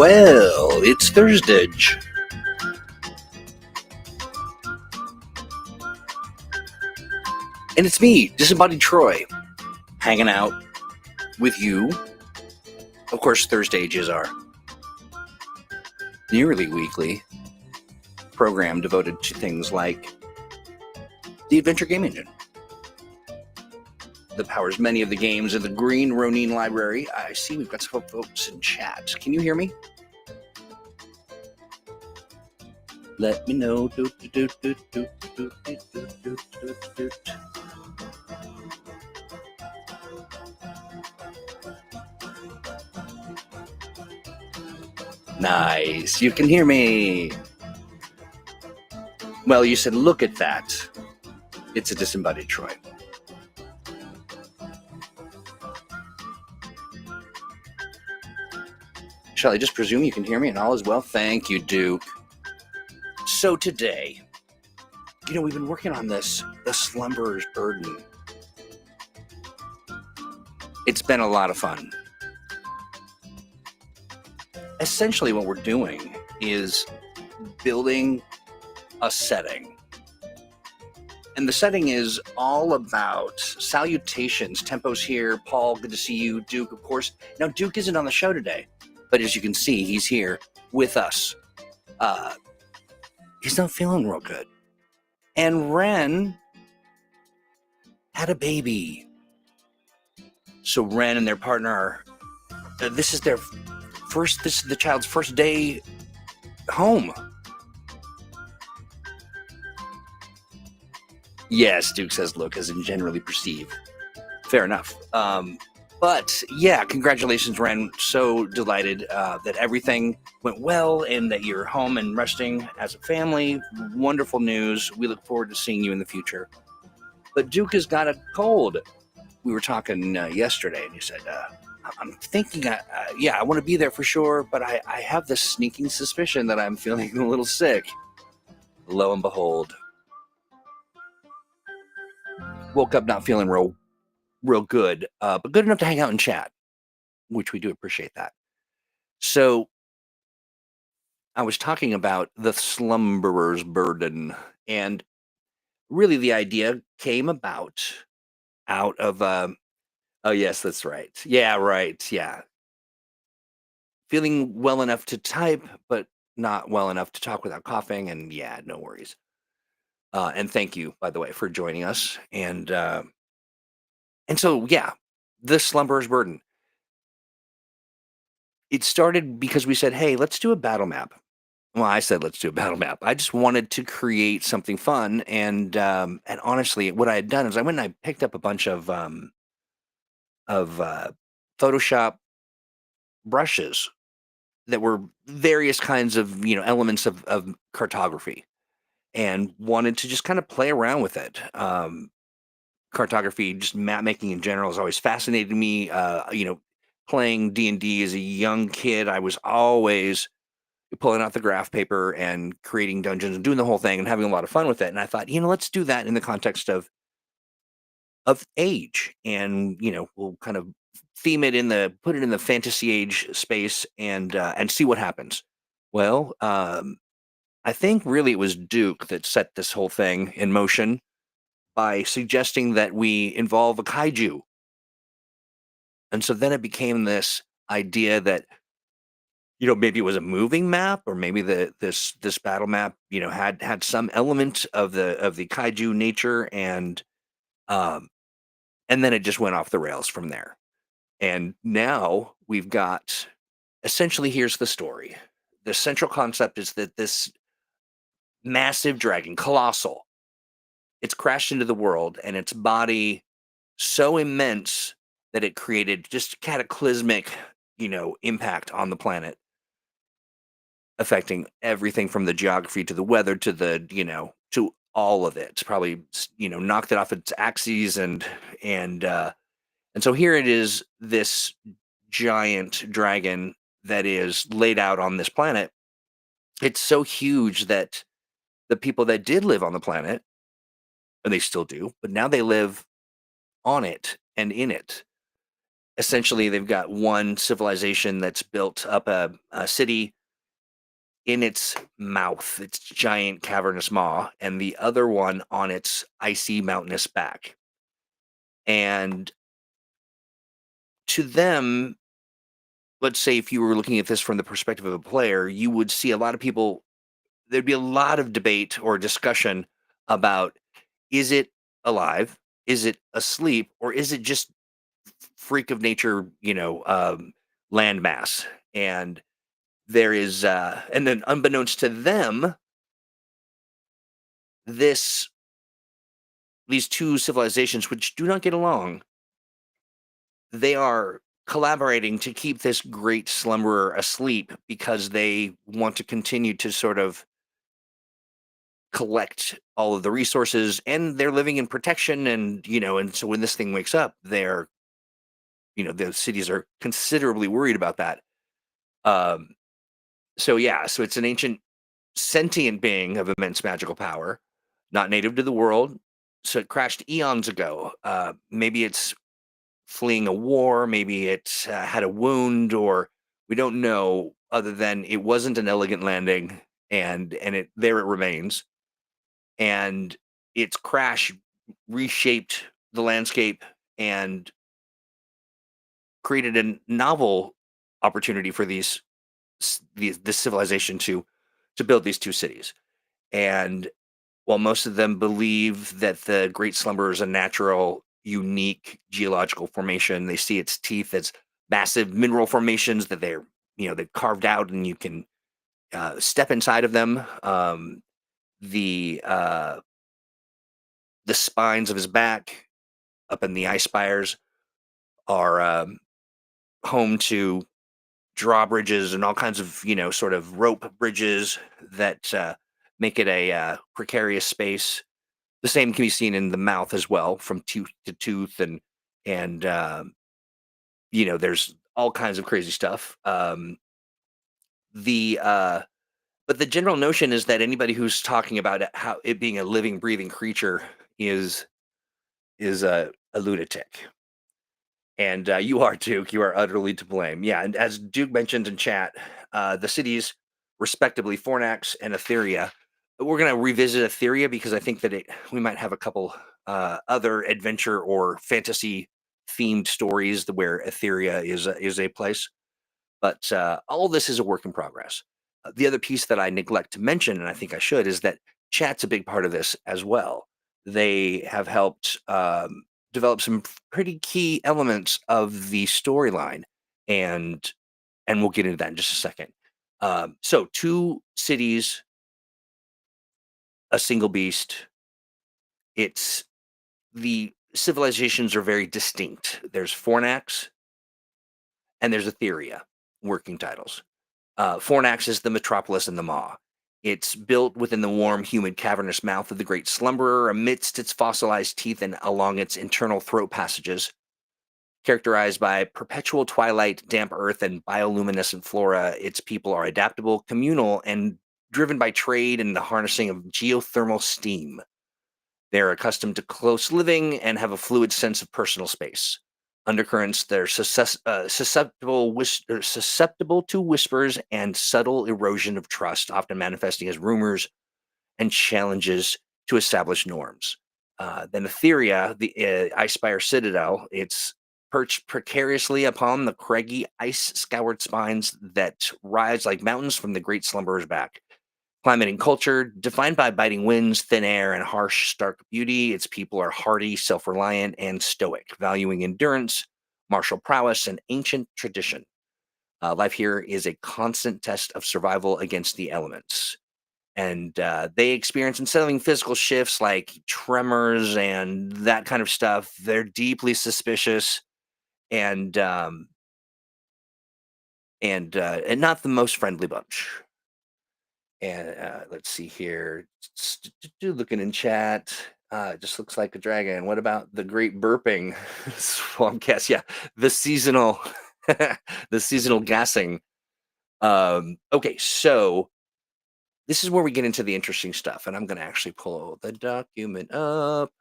Well, it's Thursday. And it's me, Disembodied Troy, hanging out with you. Of course, Thursdays is our nearly weekly program devoted to things like the Adventure Game Engine that powers many of the games in the Green Ronin Library. I see we've got some folks in chat. Can you hear me? Let me know. Nice. You can hear me. Well, you said, look at that. It's a disembodied Troy. Shall I just presume you can hear me and all is well? Thank you, Duke. So today, we've been working on this, the Slumberer's Burden. It's been a lot of fun. Essentially what we're doing is building a setting. And the setting is all about salutations. Tempo's here. Paul, good to see you. Duke, of course. Now, Duke isn't on the show today, but as you can see, he's here with us. He's not feeling real good. And Ren had a baby. So Ren and their partner this is the child's first day home. Yes, Duke says look as in generally perceive. Fair enough. But yeah, congratulations, Ren. So delighted that everything went well and that you're home and resting as a family. Wonderful news. We look forward to seeing you in the future. But Duke has got a cold. We were talking yesterday, and you said, I'm thinking, I want to be there for sure, but I have this sneaking suspicion that I'm feeling a little sick. Lo and behold, woke up not feeling real good, but good enough to hang out and chat, which we do appreciate that. So I was talking about the Slumberer's Burden, and really the idea came out of, oh yes, that's right. Yeah, right. Yeah. Feeling well enough to type, but not well enough to talk without coughing. And yeah, no worries. And thank you, by the way, for joining us. And so, yeah, the Slumberer's Burden. It started because we said, hey, let's do a battle map. Well, I said, let's do a battle map. I just wanted to create something fun. And honestly, what I had done is I went and I picked up a bunch of Photoshop brushes that were various kinds of, elements of cartography, and wanted to just kind of play around with it. Cartography, just map making in general, has always fascinated me. Playing D&D as a young kid, I was always pulling out the graph paper and creating dungeons and doing the whole thing and having a lot of fun with it. And I thought, let's do that in the context of age, and we'll kind of put it in the fantasy age space and see what happens. Well, I think really it was Duke that set this whole thing in motion by suggesting that we involve a kaiju. And so then it became this idea that, maybe it was a moving map, or maybe this battle map, had some element of the kaiju nature, and then it just went off the rails from there. And now we've got, essentially, here's the story. The central concept is that this massive dragon, colossal, it's crashed into the world, and its body so immense that it created just cataclysmic, impact on the planet, affecting everything from the geography to the weather to to all of it. Probably, knocked it off its axes, and so here it is, this giant dragon that is laid out on this planet. It's so huge that the people that did live on the planet, and they still do, but now they live on it and in it. essentially they've got one civilization that's built up a city in its mouth, its giant cavernous maw, and the other one on its icy mountainous back. And to them, let's say if you were looking at this from the perspective of a player, you would see a lot of people, there'd be a lot of debate or discussion about, is it alive? Is it asleep? Or is it just freak of nature, landmass? And and then unbeknownst to them, this these two civilizations, which do not get along, they are collaborating to keep this great slumberer asleep because they want to continue to sort of collect all of the resources, and they're living in protection, and so when this thing wakes up, the cities are considerably worried about that. um so it's an ancient sentient being of immense magical power, not native to the world. So it crashed eons ago. Maybe it's fleeing a war, maybe it had a wound, or we don't know, other than it wasn't an elegant landing, and it remains. And its crash reshaped the landscape and created a novel opportunity for this civilization to build these two cities. And while most of them believe that the Great Slumber is a natural, unique geological formation, they see its teeth as massive mineral formations that they've carved out, and you can step inside of them. The spines of his back up in the ice spires are home to drawbridges and all kinds of sort of rope bridges that make it a precarious space. The same can be seen in the mouth as well, from tooth to tooth, and there's all kinds of crazy stuff. The But the general notion is that anybody who's talking about how it being a living, breathing creature is a lunatic. And you are, Duke. You are utterly to blame. Yeah, and as Duke mentioned in chat, the cities, respectively, Fornax and Etheria. We're going to revisit Etheria because I think that we might have a couple other adventure or fantasy themed stories where Etheria is a place. But all this is a work in progress. The other piece that I neglect to mention, and I think I should, is that chat's a big part of this as well. They have helped develop some pretty key elements of the storyline, and we'll get into that in just a second. So, two cities, a single beast. It's The civilizations are very distinct. There's Fornax and there's Etheria, working titles. Fornax is the metropolis in the Maw. It's built within the warm, humid, cavernous mouth of the Great Slumberer, amidst its fossilized teeth and along its internal throat passages. Characterized by perpetual twilight, damp earth, and bioluminescent flora, its people are adaptable, communal, and driven by trade and the harnessing of geothermal steam. They're accustomed to close living and have a fluid sense of personal space. Undercurrents, they're susceptible to whispers and subtle erosion of trust, often manifesting as rumors and challenges to established norms. Then Etheria, the Icespire Citadel, it's perched precariously upon the craggy, ice-scoured spines that rise like mountains from the Great Slumberer's back. Climate and culture, defined by biting winds, thin air, and harsh, stark beauty, its people are hardy, self reliant, and stoic, valuing endurance, martial prowess, and ancient tradition. Life here is a constant test of survival against the elements. And they experience unsettling physical shifts like tremors and that kind of stuff. They're deeply suspicious and and not the most friendly bunch. And let's see here. Looking in chat, it just looks like a dragon. What about the great burping swamp gas? Yeah, the seasonal, the seasonal gassing. Okay, so this is where we get into the interesting stuff, and I'm going to actually pull the document up,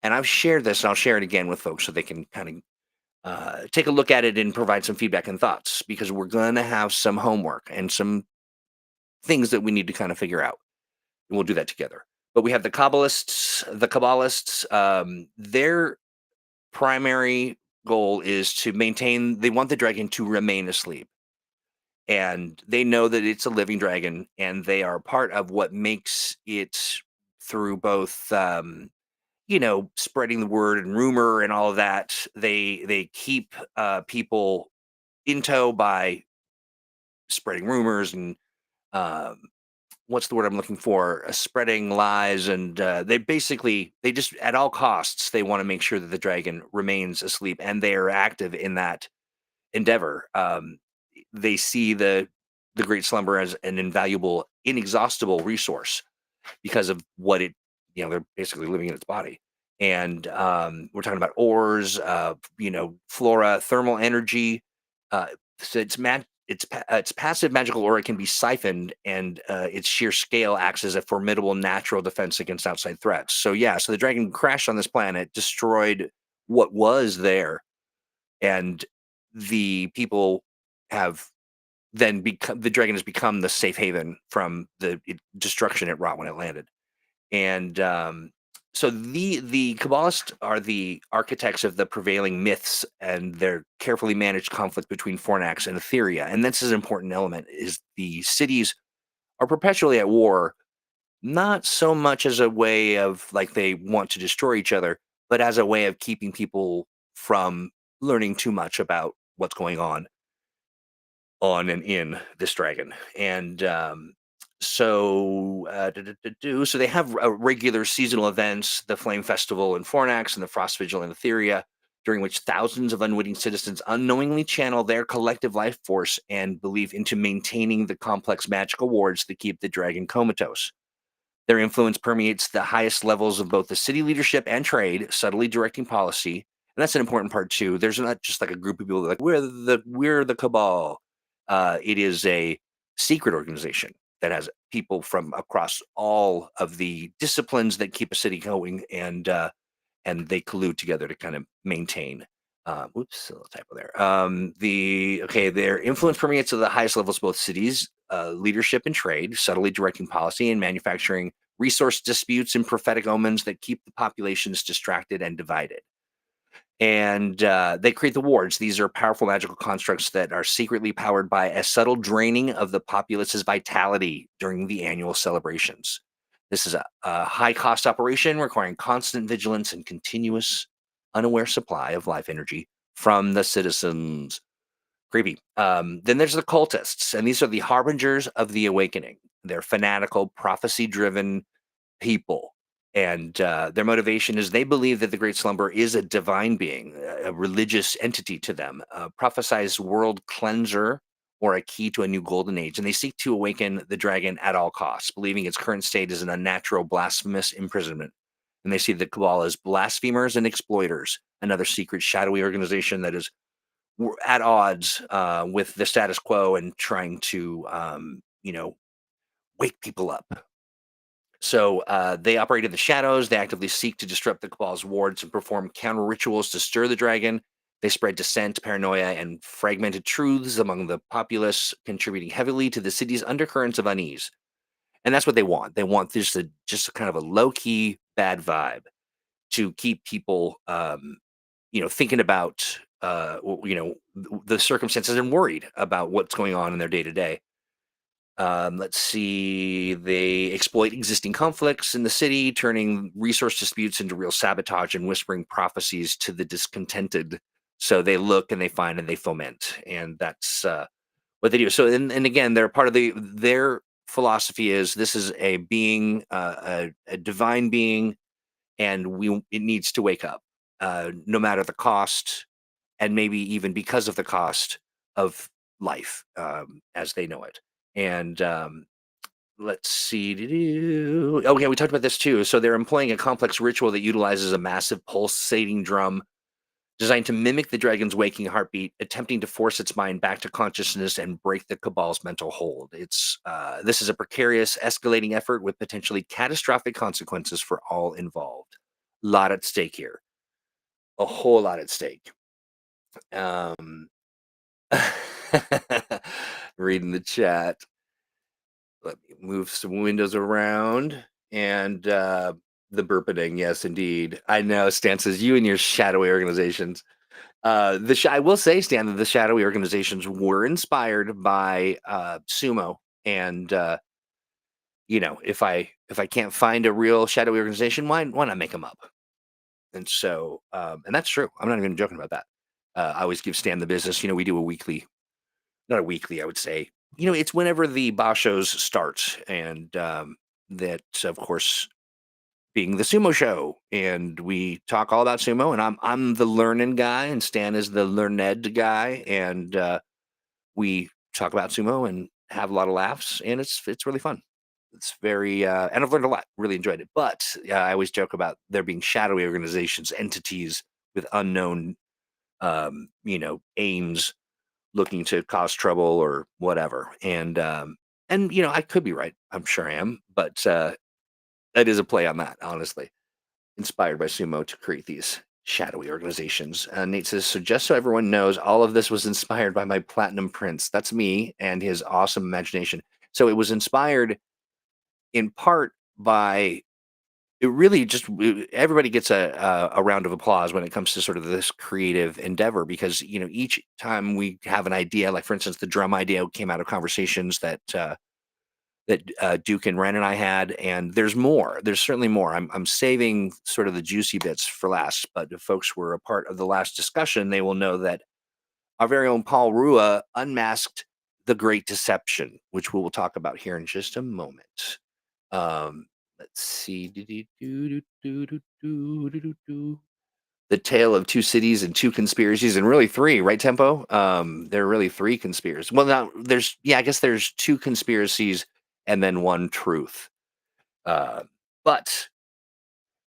and I've shared this, and I'll share it again with folks so they can kind take a look at it and provide some feedback and thoughts because we're going to have some homework and some things that we need to kind of figure out. And we'll do that together. But we have the Kabbalists. The Kabbalists, their primary goal is to maintain, they want the dragon to remain asleep. And they know that it's a living dragon, and they are part of what makes it through both, spreading the word and rumor and all of that. They keep people in tow by spreading rumors and um, what's the word I'm looking for? Spreading lies, and they just at all costs they want to make sure that the dragon remains asleep, and they are active in that endeavor. They see the Great Slumber as an invaluable, inexhaustible resource because of what it, they're basically living in its body. And we're talking about ores, flora, thermal energy. Uh, so its passive magical aura can be siphoned, and its sheer scale acts as a formidable natural defense against outside threats. So yeah, so the dragon crashed on this planet, destroyed what was there, and the people have then become the dragon has become the safe haven from the destruction it wrought when it landed. And so the Kabbalists are the architects of the prevailing myths and their carefully managed conflict between Fornax and Etheria. And this is an important element: is the cities are perpetually at war, not so much as a way of like they want to destroy each other, but as a way of keeping people from learning too much about what's going on and in this dragon. And so they have regular seasonal events, the Flame Festival in Fornax and the Frost Vigil in Etheria, during which thousands of unwitting citizens unknowingly channel their collective life force and belief into maintaining the complex magical wards that keep the dragon comatose. Their influence permeates the highest levels of both the city leadership and trade, subtly directing policy. And that's an important part too. There's not just like a group of people that are like we're the cabal. It is a secret organization that has people from across all of the disciplines that keep a city going, and they collude together to kind of maintain. Whoops, a little typo there. Their influence permeates to the highest levels of both cities, leadership and trade, subtly directing policy and manufacturing resource disputes and prophetic omens that keep the populations distracted and divided. And they create the wards. These are powerful magical constructs that are secretly powered by a subtle draining of the populace's vitality during the annual celebrations. This is a high cost operation requiring constant vigilance and continuous, unaware supply of life energy from the citizens. Creepy. Then there's the cultists, and these are the harbingers of the awakening. They're fanatical, prophecy driven people. And their motivation is they believe that the Great Slumber is a divine being, a religious entity to them, a prophesized world cleanser or a key to a new golden age. And they seek to awaken the dragon at all costs, believing its current state is an unnatural, blasphemous imprisonment. And they see the Cabal as blasphemers and exploiters, another secret, shadowy organization that is at odds with the status quo and trying to, wake people up. So they operate in the shadows. They actively seek to disrupt the Cabal's wards and perform counter rituals to stir the dragon. They spread dissent, paranoia, and fragmented truths among the populace, contributing heavily to the city's undercurrents of unease. And that's what they want. They want just a kind of a low key bad vibe to keep people, thinking about, the circumstances and worried about what's going on in their day to day. Let's see. They exploit existing conflicts in the city, turning resource disputes into real sabotage and whispering prophecies to the discontented. So they look and they find and they foment, and that's what they do. So, and again, they're part of their philosophy is this is a being, a divine being, and it needs to wake up, no matter the cost, and maybe even because of the cost of life as they know it. And let's see. Oh, yeah, we talked about this too. So they're employing a complex ritual that utilizes a massive pulsating drum designed to mimic the dragon's waking heartbeat, attempting to force its mind back to consciousness and break the Cabal's mental hold. This is a precarious, escalating effort with potentially catastrophic consequences for all involved. Lot at stake here. A whole lot at stake. Um, reading the chat. Let me move some windows around and the burpening. Yes, indeed. I know, Stan says you and your shadowy organizations. I will say, Stan, that the shadowy organizations were inspired by sumo, and if I can't find a real shadowy organization, why not make them up? And so, and that's true. I'm not even joking about that. I always give Stan the business. We do a weekly, not a weekly, I would say. It's whenever the Bashos start, and that, of course, being the sumo show, and we talk all about sumo. And I'm the learning guy, and Stan is the learned guy, and we talk about sumo and have a lot of laughs, and it's really fun. It's very and I've learned a lot. Really enjoyed it. But I always joke about there being shadowy organizations, entities with unknown aims, looking to cause trouble or whatever. And I could be right. I'm sure I am, but that is a play on that, honestly. Inspired by sumo to create these shadowy organizations. Nate says, so just so everyone knows, all of this was inspired by my platinum prince. That's me and his awesome imagination. So it was inspired in part by it really just everybody gets a round of applause when it comes to sort of this creative endeavor, because each time we have an idea, like for instance the drum idea came out of conversations that Duke and Ren and I had, and there's certainly more. I'm saving sort of the juicy bits for last, but if folks were a part of the last discussion, they will know that our very own Paul Rua unmasked the great deception, which we will talk about here in just a moment. Let's see. The tale of two cities and two conspiracies, and really three, right, Tempo? There are really three conspiracies. Well, now I guess there's two conspiracies and then one truth. Uh, but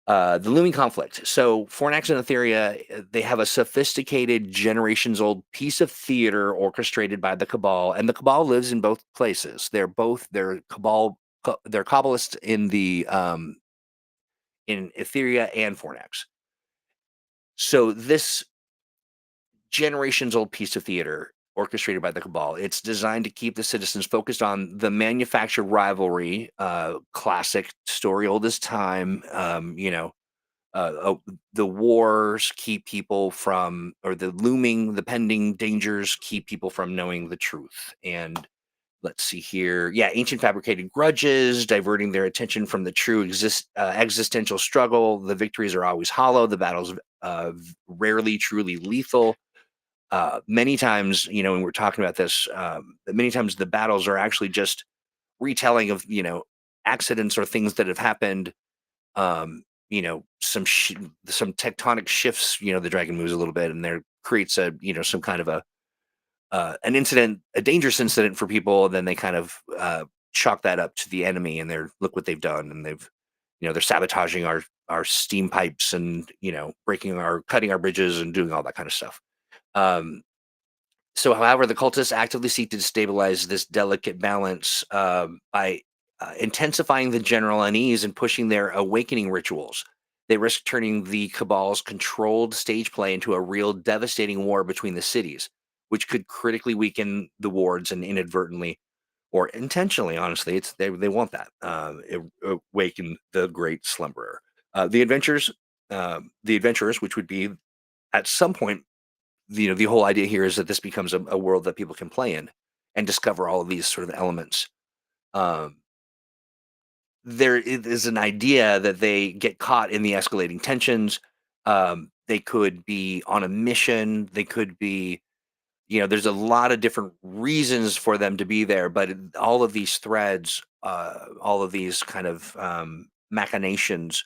the looming conflict. So, Fornax and Etheria, they have a sophisticated, generations-old piece of theater orchestrated by the Cabal, and the Cabal lives in both places. They're they're Kabbalists in Etheria and Fornax. So this generations old piece of theater orchestrated by the Cabal, it's designed to keep the citizens focused on the manufactured rivalry, classic story, old as time. The wars keep people from, or the pending dangers keep people from knowing the truth. And let's see here. Yeah, ancient fabricated grudges, diverting their attention from the true existential struggle. The victories are always hollow. The battles rarely truly lethal. Many times, when we're talking about this, many times the battles are actually just retelling of, accidents or things that have happened. Some tectonic shifts. The dragon moves a little bit, and there creates some kind of an incident, a dangerous incident for people. And then they kind of chalk that up to the enemy, and look what they've done, and they're sabotaging our steam pipes, and cutting our bridges and doing all that kind of stuff. Um, so, however, the cultists actively seek to destabilize this delicate balance by intensifying the general unease and pushing their awakening rituals. They risk turning the Cabal's controlled stage play into a real devastating war between the cities, which could critically weaken the wards and inadvertently or intentionally, honestly, they want that, awaken the great slumberer. The adventurers, which would be at some point, the whole idea here is that this becomes a world that people can play in and discover all of these sort of elements. Um, there is an idea that they get caught in the escalating tensions. They could be on a mission. They could be, there's a lot of different reasons for them to be there, but all of these threads, all of these kind of machinations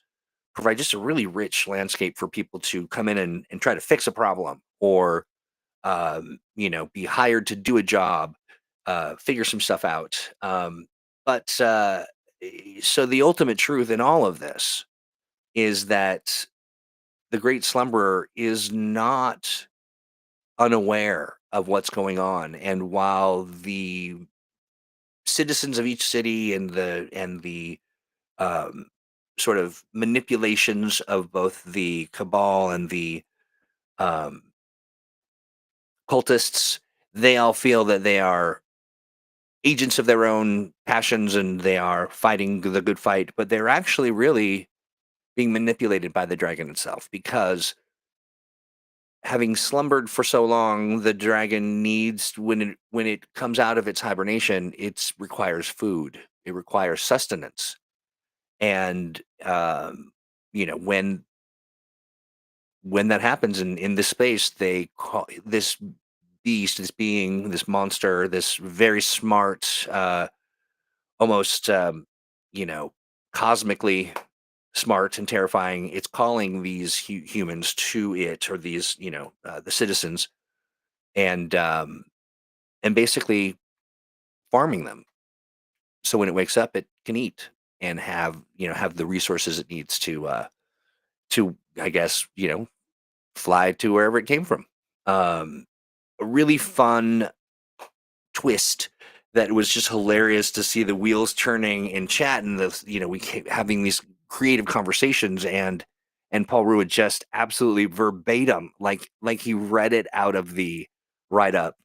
provide just a really rich landscape for people to come in and try to fix a problem, or be hired to do a job, figure some stuff out. So the ultimate truth in all of this is that the great slumberer is not unaware of what's going on. And while the citizens of each city and the um, sort of manipulations of both the cabal and the um, cultists. They all feel that they are agents of their own passions and they are fighting the good fight, but they're actually really being manipulated by the dragon itself because having slumbered for so long, the dragon needs when it comes out of its hibernation, it requires food. It requires sustenance, and when that happens in this space, they call this beast, this being, this monster, this very smart, almost you know, cosmically smart and terrifying. It's calling these humans to it, or these, the citizens, and basically farming them. So when it wakes up, it can eat and have the resources it needs to I guess fly to wherever it came from. A really fun twist that was just hilarious to see the wheels turning in chat, and we kept having these creative conversations, and Paul Rudd just absolutely verbatim, like he read it out of the write up,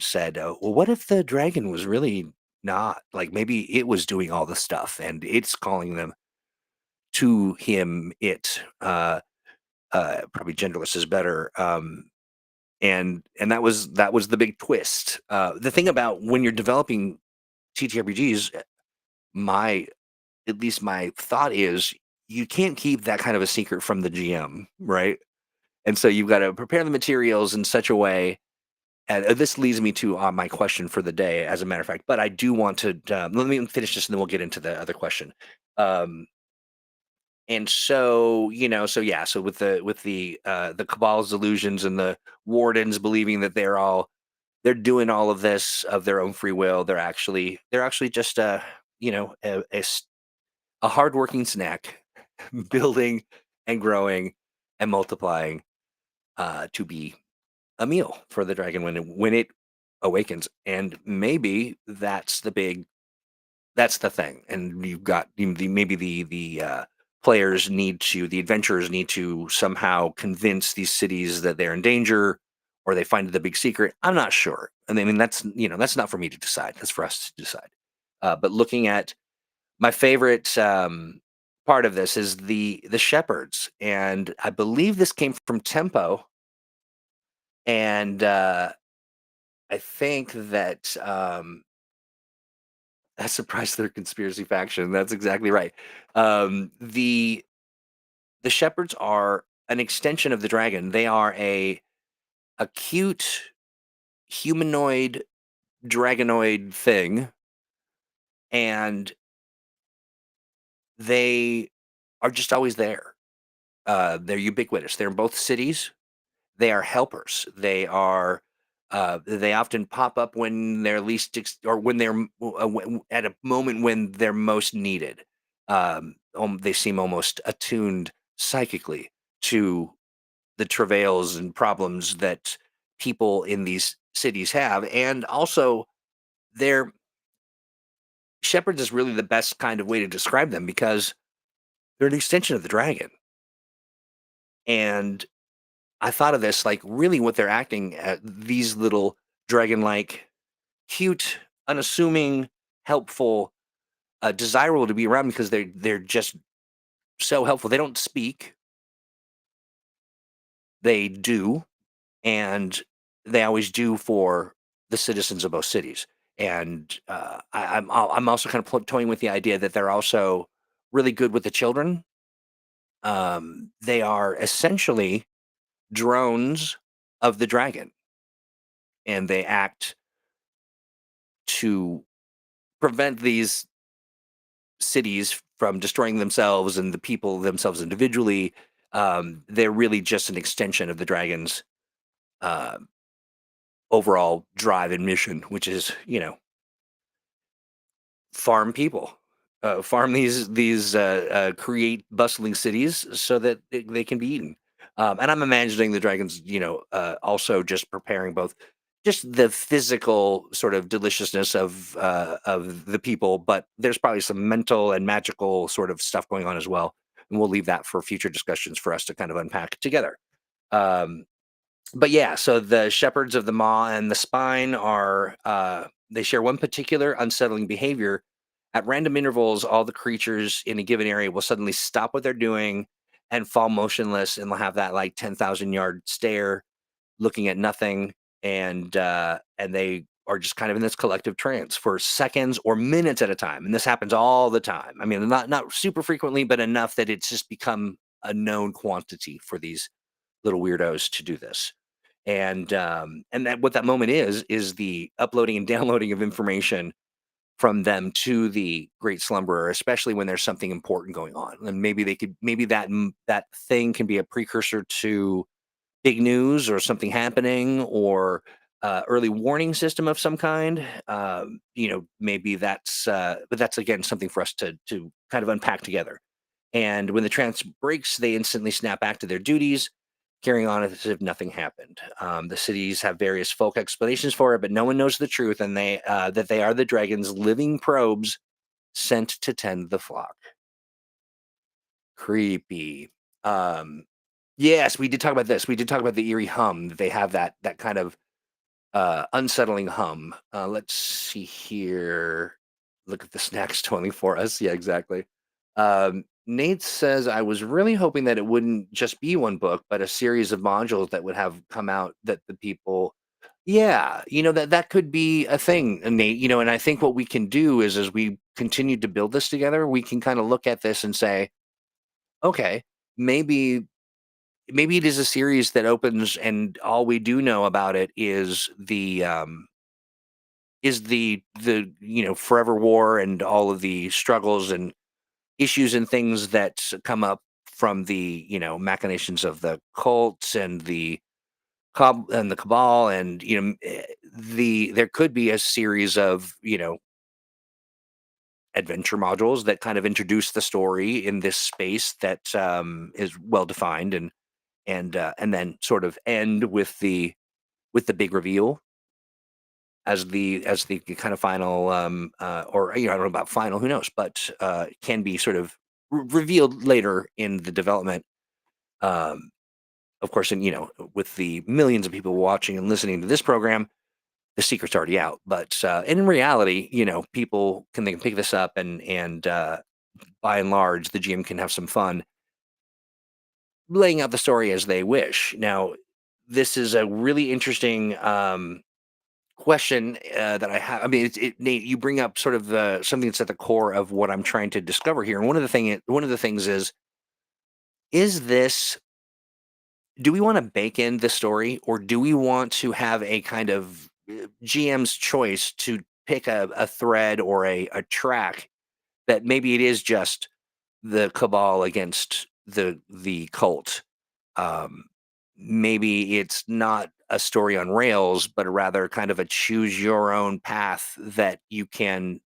said, well, what if the dragon was really not, like, maybe it was doing all the stuff and it's calling them to him, probably genderless is better. And that was the big twist. The thing about when you're developing TTRPGs, my at least my thought is you can't keep that kind of a secret from the GM, right? And so you've got to prepare the materials in such a way. And this leads me to my question for the day, as a matter of fact. But I do want to let me finish this, and then we'll get into the other question. Um, and so so yeah, so with the Cabal's delusions and the wardens believing that they're doing all of this of their own free will. They're actually just a hardworking snack, building and growing and multiplying, to be a meal for the dragon when it awakens. And maybe that's the thing. And you've got maybe the the adventurers need to somehow convince these cities that they're in danger, or they find the big secret. I'm not sure. And I mean, that's not for me to decide. That's for us to decide. But looking at my favorite part of this is the shepherds, and I believe this came from Tempo, and I think that that's surprised their conspiracy faction. That's exactly right. The shepherds are an extension of the dragon. They are a cute humanoid dragonoid thing, and they are just always there. They're ubiquitous. They're in both cities. They are helpers. They often pop up when they're or when they're at a moment when they're most needed. They seem almost attuned psychically to the travails and problems that people in these cities have, and also their shepherds is really the best kind of way to describe them, because they're an extension of the dragon. And I thought of this, like, really what they're acting at, these little dragon-like, cute, unassuming, helpful, desirable to be around, because they're just so helpful. They don't speak, they do, and they always do for the citizens of both cities. And I'm also kind of toying with the idea that they're also really good with the children. They are essentially drones of the dragon, and they act to prevent these cities from destroying themselves and the people themselves individually. They're really just an extension of the dragon's uh, overall drive and mission, which is, farm people, farm these create bustling cities so that they can be eaten. And I'm imagining the dragons, also just preparing both just the physical sort of deliciousness of the people, but there's probably some mental and magical sort of stuff going on as well. And we'll leave that for future discussions for us to kind of unpack together. Um, But yeah, so the shepherds of the maw and the spine are they share one particular unsettling behavior. At random intervals, all the creatures in a given area will suddenly stop what they're doing and fall motionless, and they'll have that like 10,000 yard stare, looking at nothing, and they are just kind of in this collective trance for seconds or minutes at a time. And this happens all the time. I mean, not super frequently, but enough that it's just become a known quantity for these little weirdos to do this. And that what that moment is the uploading and downloading of information from them to the great slumberer, especially when there's something important going on. And maybe that thing can be a precursor to big news or something happening, or early warning system of some kind. Maybe but that's again something for us to kind of unpack together. And when the trance breaks, they instantly snap back to their duties, carrying on as if nothing happened. The cities have various folk explanations for it, but no one knows the truth, and they are the dragon's living probes sent to tend the flock. Creepy. Um, yes, we did talk about this. We did talk about the eerie hum. They have that kind of unsettling hum. Let's see here. Look at the snacks toiling for us. Yeah, exactly. Nate says, I was really hoping that it wouldn't just be one book, but a series of modules that would have come out that the people, yeah, that could be a thing, Nate. And I think what we can do is as we continue to build this together, we can kind of look at this and say, okay, maybe it is a series that opens and all we do know about it is the forever war and all of the struggles and issues and things that come up from the machinations of the cults and the cabal, and there could be a series of adventure modules that kind of introduce the story in this space that is well defined, and then sort of end with the big reveal as the kind of final, or I don't know about final, who knows, but can be sort of revealed later in the development. Um, of course, and with the millions of people watching and listening to this program, the secret's already out. But in reality, people they can pick this up, and by and large, the GM can have some fun laying out the story as they wish. Now, this is a really interesting question that I have. I mean, Nate, you bring up sort of something that's at the core of what I'm trying to discover here. And one of the things is this: do we want to bake in the story, or do we want to have a kind of GM's choice to pick a thread or a track that maybe it is just the cabal against the cult? Um, Maybe it's not a story on rails, but rather kind of a choose your own path that you can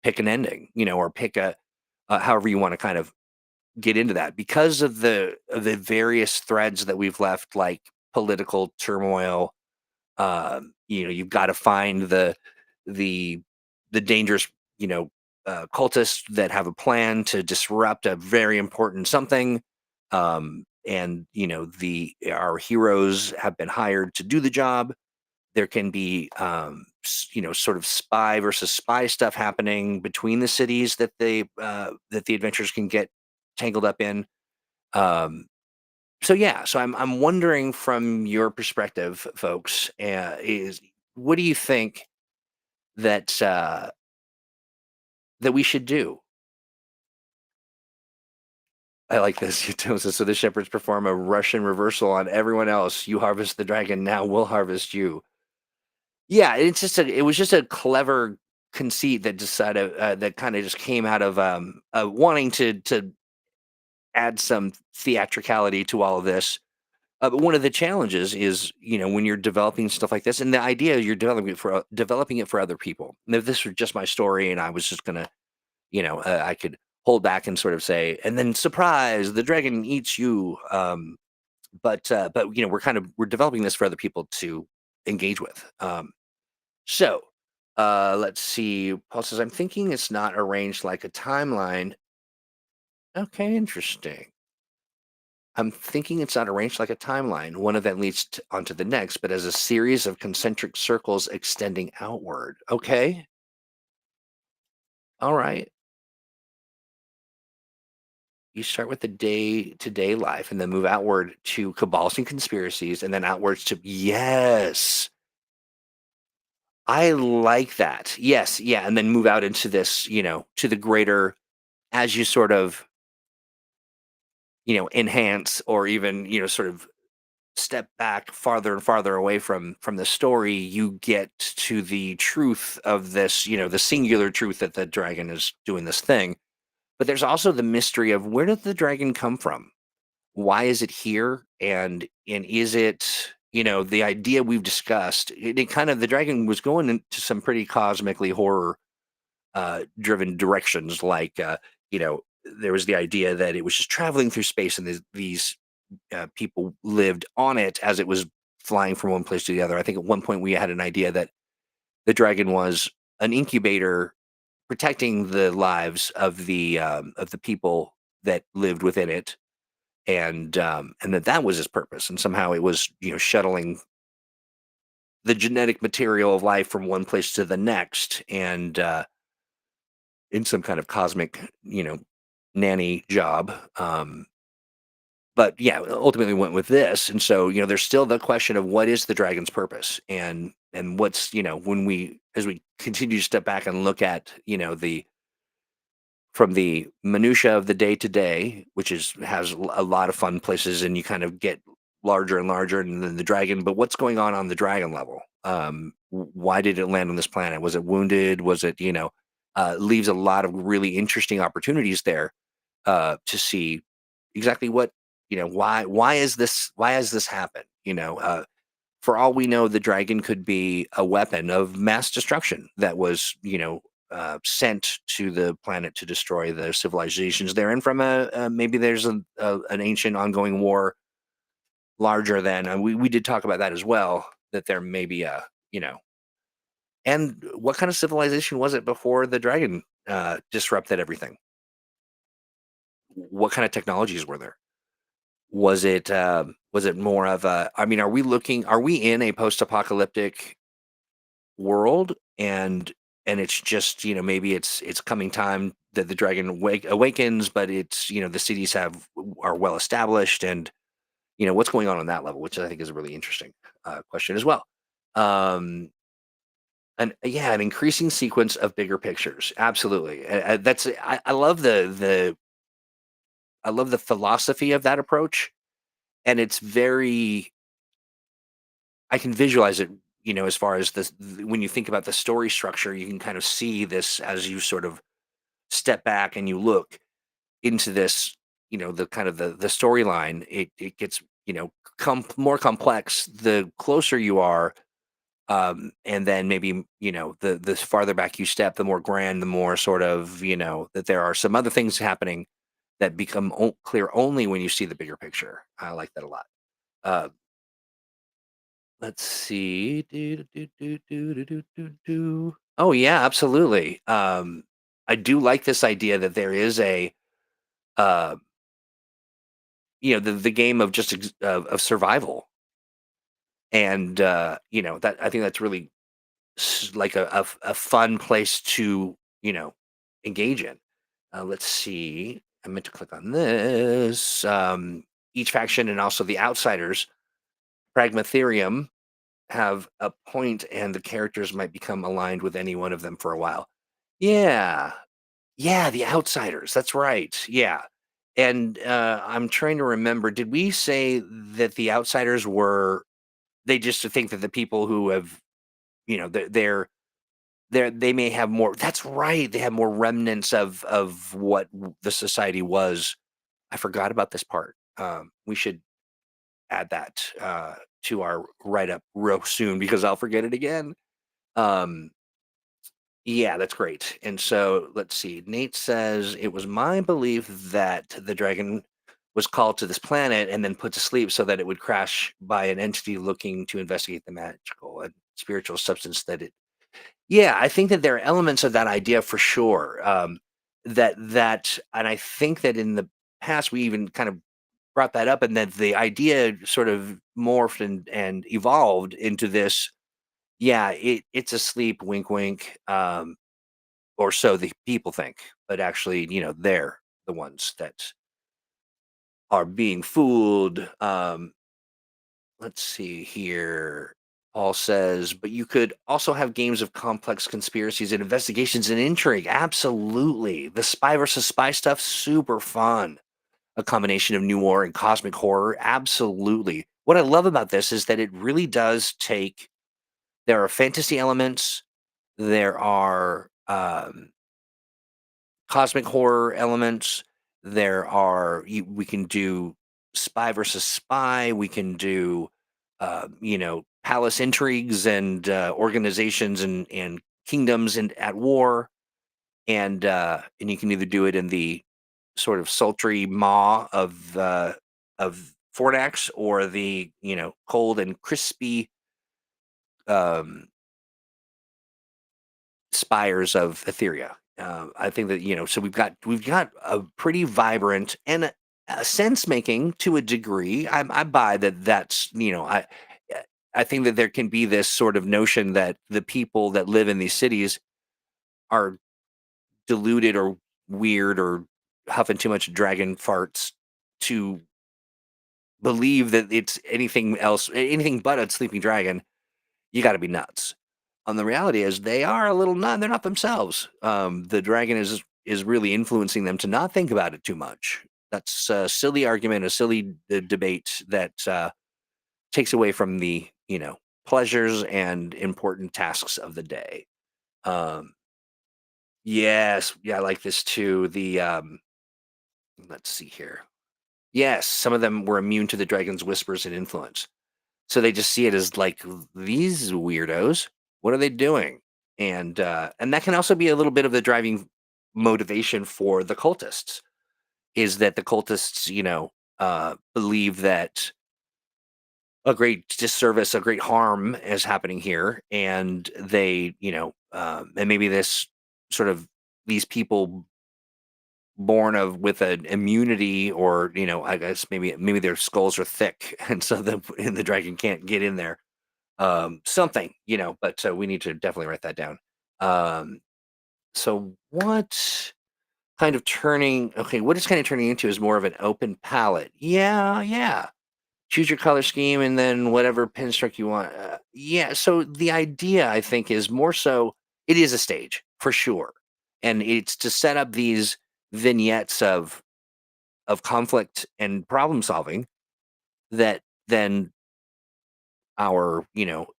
pick an ending, or pick however you want to kind of get into that because of the various threads that we've left, like political turmoil. You've got to find the the dangerous, cultists that have a plan to disrupt a very important something. And the our heroes have been hired to do the job. There can be sort of spy versus spy stuff happening between the cities that the adventurers can get tangled up in. um, so yeah, so I'm wondering from your perspective, folks, is what do you think that we should do? I like this. So the shepherds perform a Russian reversal on everyone else. You harvest the dragon, now we'll harvest you. Yeah, it was just a clever conceit that decided that kind of just came out of wanting to add some theatricality to all of this. But one of the challenges is, when you're developing stuff like this, and the idea you're developing it for other people. And if this were just my story, and I was just gonna, I could hold back and sort of say, and then surprise, the dragon eats you. But we're developing this for other people to engage with. So let's see. Paul says, I'm thinking it's not arranged like a timeline. Okay, interesting. I'm thinking it's not arranged like a timeline. One event leads onto the next, but as a series of concentric circles extending outward. Okay. All right. You start with the day to day life and then move outward to cabals and conspiracies and then outwards to, yes, I like that. Yes. Yeah. And then move out into this, to the greater, as you sort of, enhance or even, sort of step back farther and farther away from the story, you get to the truth of this, the singular truth that the dragon is doing this thing. But there's also the mystery of, where did the dragon come from? Why is it here? And is it, the idea we've discussed, it kind of, the dragon was going into some pretty cosmically horror driven directions, like there was the idea that it was just traveling through space, and these people lived on it as it was flying from one place to the other. I think at one point we had an idea that the dragon was an incubator protecting the lives of the people that lived within it, and that was his purpose. And somehow it was, shuttling the genetic material of life from one place to the next, and in some kind of cosmic, nanny job. But yeah, ultimately went with this. And so, there's still the question of, what is the dragon's purpose, and what's, when we, as we continue to step back and look at, the from the minutia of the day to day, which has a lot of fun places, and you kind of get larger and larger, and then the dragon. But what's going on the dragon level? Why did it land on this planet? Was it wounded? Was it, leaves a lot of really interesting opportunities there to see exactly what, why has this happened? For all we know, the dragon could be a weapon of mass destruction that was, sent to the planet to destroy the civilizations there, and from maybe there's an ancient ongoing war larger than, we did talk about that as well, that there may be a, and what kind of civilization was it before the dragon disrupted everything? What kind of technologies were there? Was it more of a, I mean, are we in a post-apocalyptic world, and it's just, maybe it's coming time that the dragon awakens, but it's, the cities are well established, and what's going on that level, which I think is a really interesting question as well. Um and yeah, an increasing sequence of bigger pictures, absolutely. That's, I love the philosophy of that approach, and it's very, I can visualize it, as far as this, when you think about the story structure, you can kind of see this as you sort of step back and you look into this, the kind of the storyline. It gets, more complex the closer you are, and then maybe, the farther back you step, the more grand, the more sort of, that there are some other things happening that become clear only when you see the bigger picture. I like that a lot. Uh, let's see. Oh yeah, absolutely. I do like this idea that there is a, uh, the game of just of survival, and that, I think that's really like a fun place to, engage in. Let's see. I meant to click on this. Each faction and also the outsiders, Pragmatherium, have a point, and the characters might become aligned with any one of them for a while. Yeah. Yeah, the outsiders. That's right. Yeah. And I'm trying to remember, did we say that the outsiders were, they just to think that the people who have, they may have more, that's right, they have more remnants of what the society was. I forgot about this part. We should add that to our write up real soon, because I'll forget it again. Um, yeah, that's great. And so let's see. Nate says, it was my belief that the dragon was called to this planet and then put to sleep so that it would crash by an entity looking to investigate the magical and spiritual substance that it. Yeah, I think that there are elements of that idea for sure. And I think that in the past we even kind of brought that up, and then the idea sort of morphed and evolved into this. Yeah, it's asleep, wink, wink, or so the people think, but actually, they're the ones that are being fooled. Let's see here. Paul says, but you could also have games of complex conspiracies and investigations and intrigue. Absolutely. The spy versus spy stuff, super fun. A combination of noir and cosmic horror. Absolutely. What I love about this is that it really does take, there are fantasy elements, there are cosmic horror elements, we can do spy versus spy, we can do, palace intrigues and organizations and kingdoms at war. And you can either do it in the sort of sultry maw of Fornax, or the cold and crispy um, spires of Etheria. I think that so we've got a pretty vibrant and a sense making to a degree. I buy that. That's I think that there can be this sort of notion that the people that live in these cities are deluded or weird or huffing too much dragon farts to believe that it's anything else, anything but a sleeping dragon. You got to be nuts. The reality is they are a little nut. They're not themselves. The dragon is really influencing them to not think about it too much. That's a silly argument, a silly debate that takes away from the pleasures and important tasks of the day. Um, yes, yeah, I like this too. Let's see here. Yes, some of them were immune to the dragon's whispers and influence. So they just see it as like, these weirdos, what are they doing? And that can also be a little bit of the driving motivation for the cultists, is that the cultists, believe that a great disservice, a great harm is happening here, and they, and maybe this sort of these people born of with an immunity, or I guess maybe their skulls are thick, and so the dragon can't get in there, something, but we need to definitely write that down. So what what it's kind of turning into is more of an open palette. Yeah, yeah. Choose your color scheme and then whatever pinstripe you want. Yeah, so the idea, I think, is more so it is a stage for sure, and it's to set up these vignettes of conflict and problem solving that then our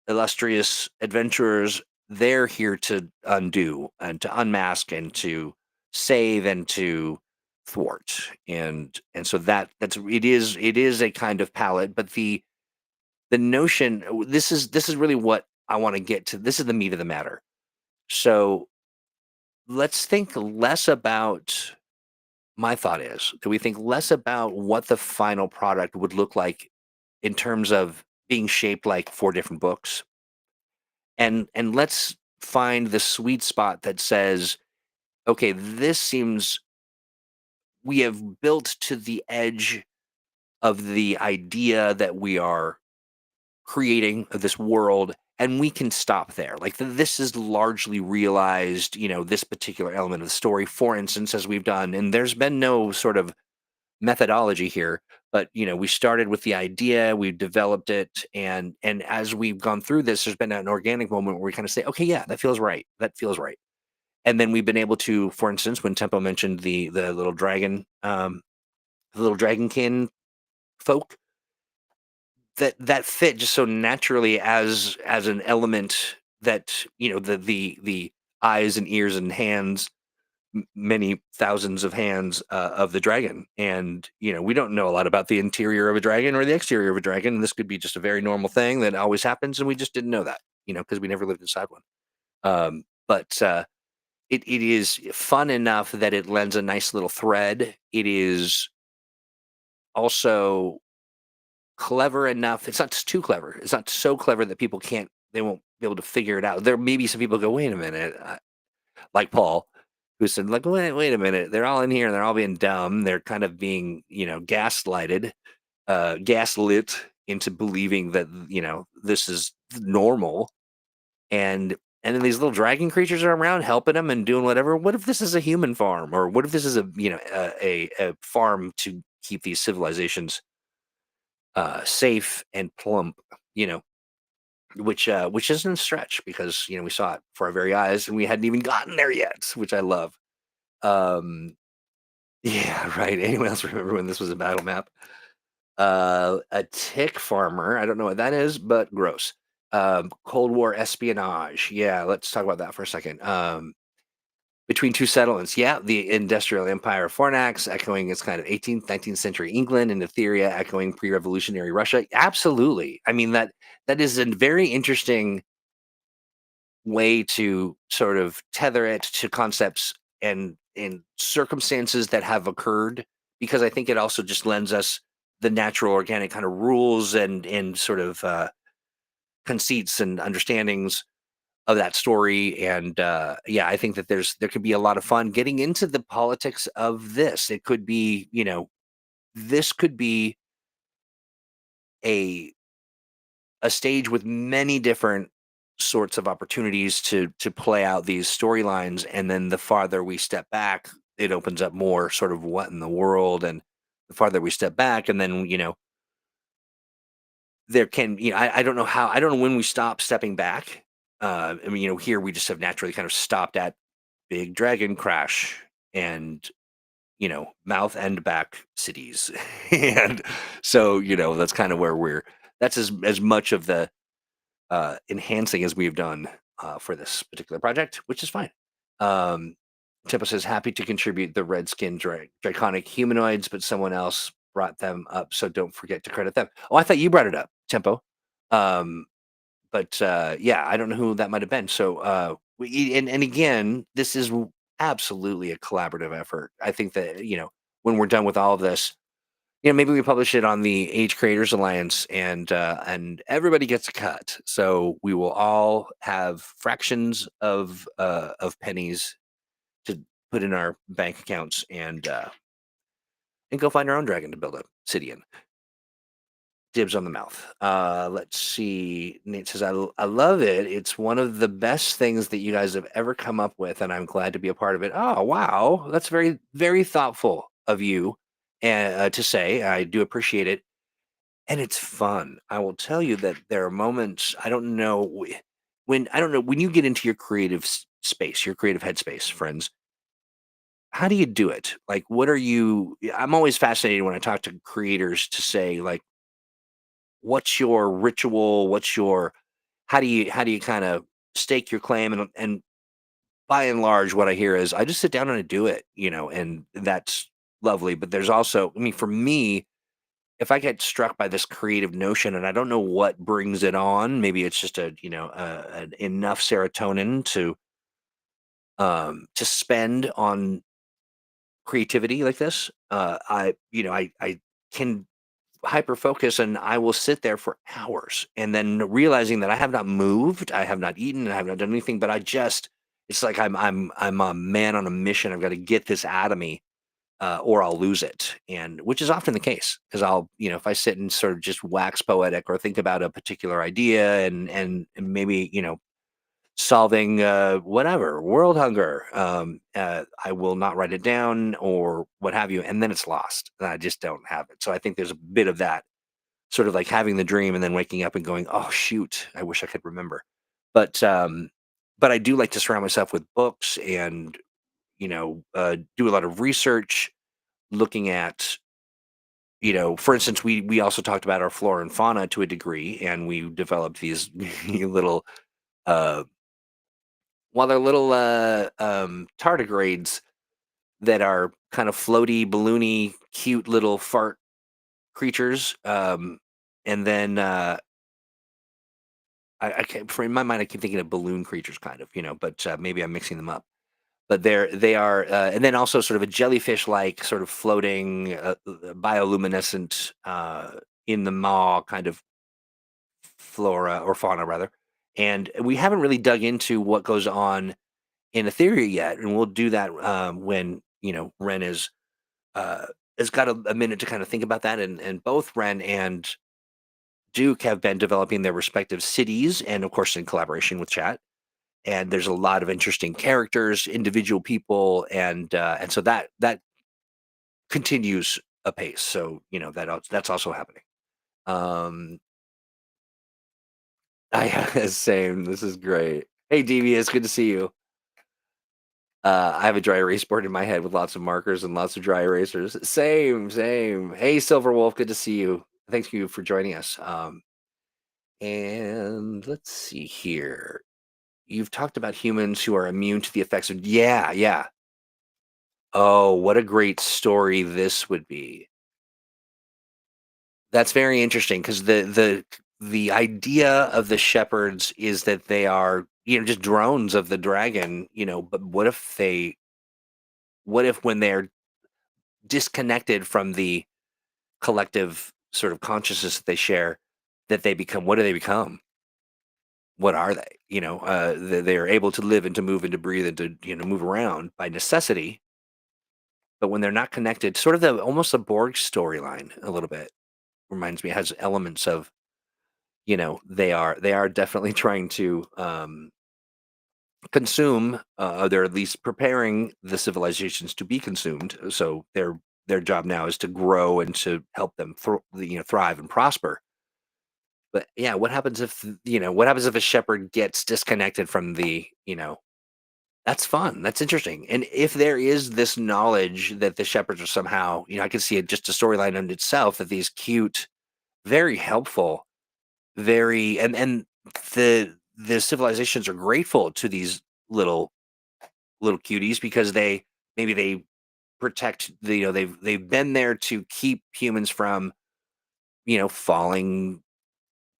illustrious adventurers, they're here to undo and to unmask and to save and to thwart. And so it is a kind of palette, but the notion, this is really what I want to get to. This is the meat of the matter. So let's think less about, my thought is that we think less about what the final product would look like in terms of being shaped like four different books, and let's find the sweet spot that says, okay, this seems, we have built to the edge of the idea that we are creating of this world, and we can stop there. Like this is largely realized, this particular element of the story, for instance, as we've done, and there's been no sort of methodology here, but we started with the idea, we've developed it, and as we've gone through this, there's been an organic moment where we kind of say, okay, yeah, that feels right. And then we've been able to, for instance, when Tempo mentioned the little dragon, the little dragonkin folk, that fit just so naturally as an element that the eyes and ears and hands, many thousands of hands of the dragon. And we don't know a lot about the interior of a dragon or the exterior of a dragon, and this could be just a very normal thing that always happens, and we just didn't know that, because we never lived inside one. But it is fun enough that it lends a nice little thread. It is also clever enough. It's not too clever. It's not so clever that they won't be able to figure it out. There may be some people go, wait a minute, like Paul, who said, like, wait a minute, they're all in here and they're all being dumb. They're kind of being, gaslighted, gaslit into believing that, this is normal. And then these little dragon creatures are around helping them and doing whatever. What if this is a human farm, or what if this is a farm to keep these civilizations safe and plump? You know, which isn't a stretch because we saw it for our very eyes and we hadn't even gotten there yet, which I love. Um, yeah, right. Anyone else remember when this was a battle map? A tick farmer. I don't know what that is, but gross. Cold War espionage. Yeah, let's talk about that for a second. Between two settlements. Yeah, the industrial empire of Fornax, echoing its kind of 18th, 19th century England, and Etheria, echoing pre-revolutionary Russia. Absolutely. I mean that is a very interesting way to sort of tether it to concepts and in circumstances that have occurred, because I think it also just lends us the natural organic kind of rules and sort of conceits and understandings of that story. And yeah, I think that there could be a lot of fun getting into the politics of this. It could be, this could be a a stage with many different sorts of opportunities to play out these storylines. And then the farther we step back, it opens up more sort of what in the world. And the farther we step back, and then there can, I don't know how, I don't know when we stop stepping back. I mean, here we just have naturally kind of stopped at big dragon crash and mouth and back cities. And so that's kind of where that's as much of the enhancing as we've done for this particular project, which is fine. um Tempo says, happy to contribute the red skin draconic humanoids, but someone else brought them up, so don't forget to credit them. Oh, I thought you brought it up, Tempo. um but yeah, I don't know who that might have been. So and again, this is absolutely a collaborative effort. I think that when we're done with all of this, maybe we publish it on the Age Creators Alliance, and everybody gets a cut. So we will all have fractions of pennies to put in our bank accounts, and go find our own dragon to build a city in. Dibs on the mouth. Let's see. Nate says, I love it. It's one of the best things that you guys have ever come up with, and I'm glad to be a part of it. Oh, wow. That's very, very thoughtful of you to say. I do appreciate it. And it's fun. I will tell you that there are moments, I don't know when you get into your creative space, your creative headspace, friends. How do you do it? Like, what are you? I'm always fascinated when I talk to creators to say, like, what's your ritual? How do you kind of stake your claim? And by and large, what I hear is I just sit down and I do it, and that's lovely. But there's also, I mean, for me, if I get struck by this creative notion and I don't know what brings it on, maybe it's just enough serotonin to spend on creativity like this. I can hyper focus and I will sit there for hours, and then realizing that I have not moved, I have not eaten, I have not done anything, but it's like I'm a man on a mission. I've got to get this out of me, or I'll lose it. And which is often the case, because if I sit and sort of just wax poetic or think about a particular idea and maybe, solving whatever world hunger, I will not write it down or what have you, and then it's lost. And I just don't have it. So I think there's a bit of that, sort of like having the dream and then waking up and going, oh shoot, I wish I could remember. But but I do like to surround myself with books and do a lot of research, looking at, for instance, we also talked about our flora and fauna to a degree, and we developed these little uh they're little tardigrades that are kind of floaty, balloony, cute little fart creatures. And then I can't, for in my mind, I keep thinking of balloon creatures, kind of, but maybe I'm mixing them up. But they are, and then also sort of a jellyfish-like, sort of floating, bioluminescent, in the maw kind of flora or fauna rather. And we haven't really dug into what goes on in Etheria yet, and we'll do that when Ren is has got a minute to kind of think about that, and both Ren and Duke have been developing their respective cities, and of course in collaboration with chat. And there's a lot of interesting characters, individual people, and so that continues apace. So that's also happening. Um, I same. This is great. Hey, Devious, good to see you. I have a dry erase board in my head with lots of markers and lots of dry erasers. Same, same. Hey, Silver Wolf, good to see you. Thank you for joining us. And let's see here. You've talked about humans who are immune to the effects of, yeah, yeah. Oh, what a great story this would be. That's very interesting because the idea of the shepherds is that they are, just drones of the dragon, but what if when they're disconnected from the collective sort of consciousness that they share, that they become, what do they become? What are they? They are able to live and to move and to breathe and to, move around by necessity. But when they're not connected, sort of almost a Borg storyline a little bit reminds me, it has elements of, they are definitely trying to consume, they're at least preparing the civilizations to be consumed. So their job now is to grow and to help them thrive and prosper. But yeah, what happens if a shepherd gets disconnected from that's fun. That's interesting. And if there is this knowledge that the shepherds are somehow, I can see it just a storyline in itself, that these cute, very helpful, very and the civilizations are grateful to these little cuties because they protect they've been there to keep humans from falling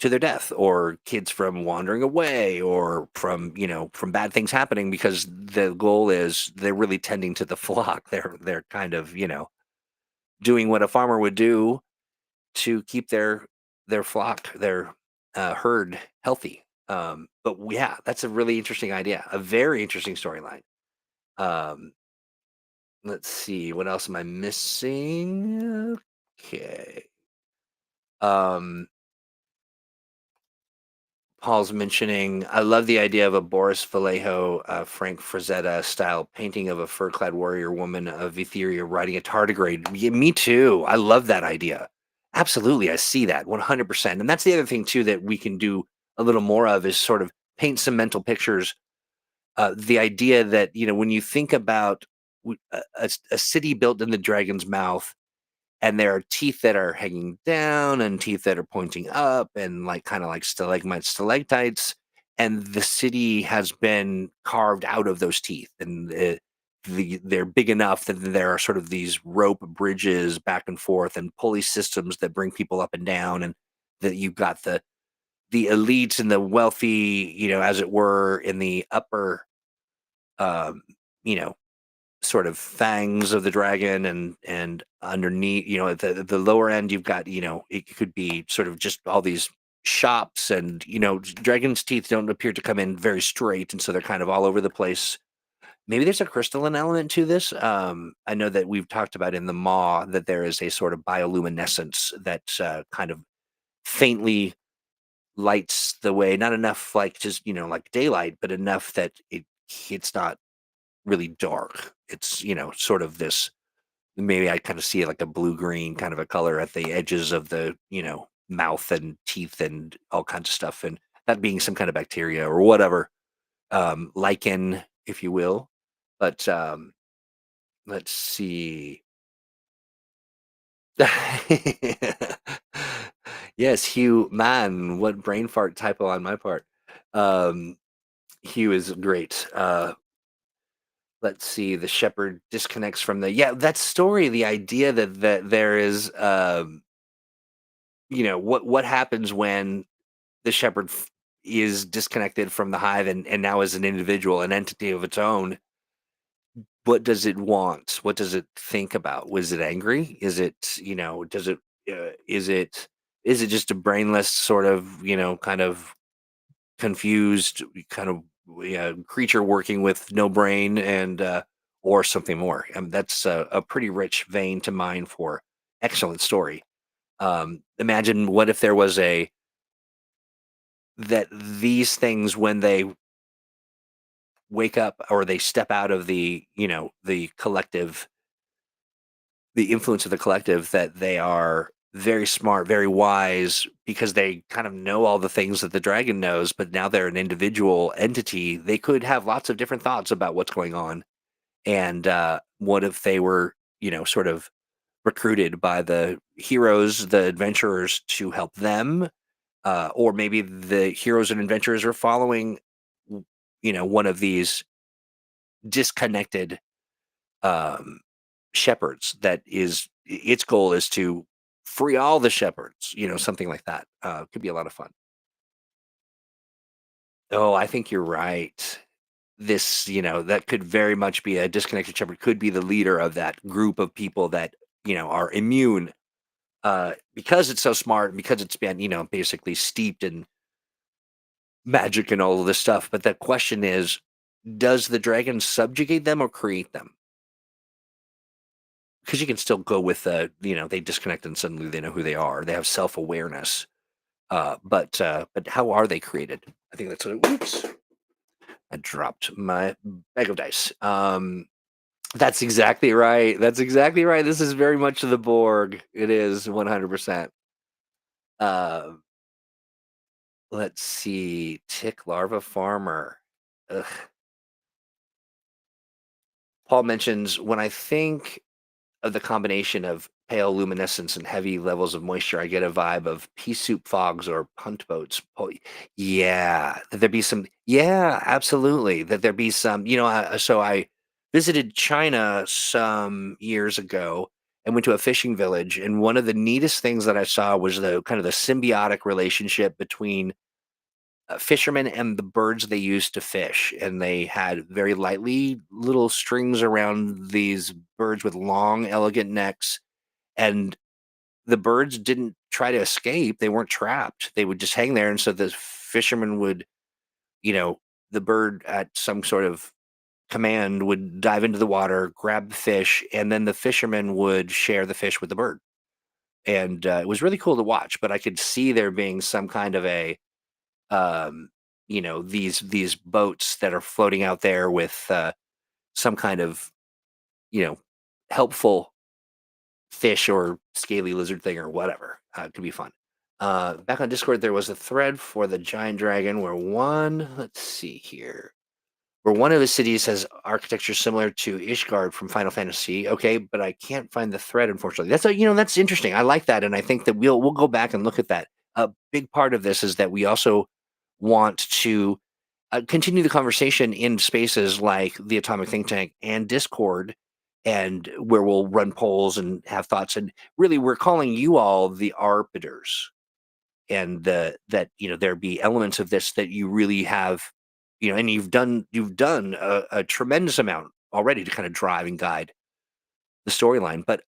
to their death, or kids from wandering away, or from bad things happening, because the goal is they're really tending to the flock. They're kind of doing what a farmer would do to keep their flock, their herd healthy. But yeah, that's a really interesting idea, a very interesting storyline. um let's see, what else am I missing? Okay. um Paul's mentioning, I love the idea of a Boris Vallejo, Frank Frazetta style painting of a fur clad warrior woman of Etheria riding a tardigrade. Yeah, me too. I love that idea. Absolutely. I see that 100%. And that's the other thing, too, that we can do a little more of, is sort of paint some mental pictures. The idea that, when you think about a city built in the dragon's mouth, and there are teeth that are hanging down and teeth that are pointing up, and like kind of like stalagmites, stalactites, and the city has been carved out of those teeth, and they're big enough that there are sort of these rope bridges back and forth and pulley systems that bring people up and down, and that you've got the elites and the wealthy, as it were, in the upper um, you know sort of fangs of the dragon, and underneath, at the lower end, you've got, it could be sort of just all these shops, and dragon's teeth don't appear to come in very straight, and so they're kind of all over the place. Maybe there's a crystalline element to this. I know that we've talked about in the maw that there is a sort of bioluminescence that kind of faintly lights the way, not enough like just like daylight, but enough that it's not really dark. It's sort of this, maybe I kind of see it like a blue green kind of a color at the edges of the mouth and teeth and all kinds of stuff, and that being some kind of bacteria or whatever, lichen, if you will. But let's see. Yes, Hugh, man, what brain fart typo on my part. um Hugh is great. Let's see, the shepherd disconnects from that story, the idea that there is, what happens when the shepherd is disconnected from the hive, and now is an individual, an entity of its own. What does it want? What does it think about? Was it angry? Is it, does it, is it just a brainless sort of, kind of confused, kind of creature working with no brain and or something more. That's a pretty rich vein to mine for excellent story. Imagine what if there was a that these things when they wake up or they step out of the collective, the influence of the collective, that they are very smart, very wise, because they kind of know all the things that the dragon knows, but now they're an individual entity. They could have lots of different thoughts about what's going on. And what if they were, sort of recruited by the heroes, the adventurers, to help them? Or maybe the heroes and adventurers are following, one of these disconnected um, shepherds that is its goal is to free all the shepherds, something like that. Could be a lot of fun. Oh, I think you're right. This, that could very much be a disconnected shepherd, could be the leader of that group of people that, are immune because it's so smart and because it's been, basically steeped in magic and all of this stuff. But the question is, does the dragon subjugate them or create them? Because you can still go with they disconnect and suddenly they know who they are. They have self-awareness. But how are they created? I think that's what. Oops, I dropped my bag of dice. That's exactly right. That's exactly right. This is very much the Borg. It is 100%. Uh, let's see. Tick larva farmer. Ugh. Paul mentions when I think of the combination of pale luminescence and heavy levels of moisture, I get a vibe of pea soup fogs or punt boats. Yeah, that there be some. Yeah, absolutely. That there be some. So I visited China some years ago and went to a fishing village, and one of the neatest things that I saw was the kind of the symbiotic relationship between fishermen and the birds they used to fish. And they had very lightly little strings around these birds with long, elegant necks. And the birds didn't try to escape. They weren't trapped. They would just hang there. And so the fisherman would, you know, the bird at some sort of command would dive into the water, grab the fish, and then the fisherman would share the fish with the bird. And it was really cool to watch. But I could see there being some kind of a um, these boats that are floating out there with some kind of you know helpful fish or scaly lizard thing or whatever. It could be fun. Back on Discord, there was a thread for the giant dragon where let's see here, where one of the cities has architecture similar to Ishgard from Final Fantasy. Okay, but I can't find the thread, unfortunately. That's interesting. I like that, and I think that we'll go back and look at that. A big part of this is that we also want to continue the conversation in spaces like the Atomic Think Tank and Discord, and where we'll run polls and have thoughts. And really, we're calling you all the arbiters, and that there be elements of this that you really have, and you've done a tremendous amount already to kind of drive and guide the storyline. But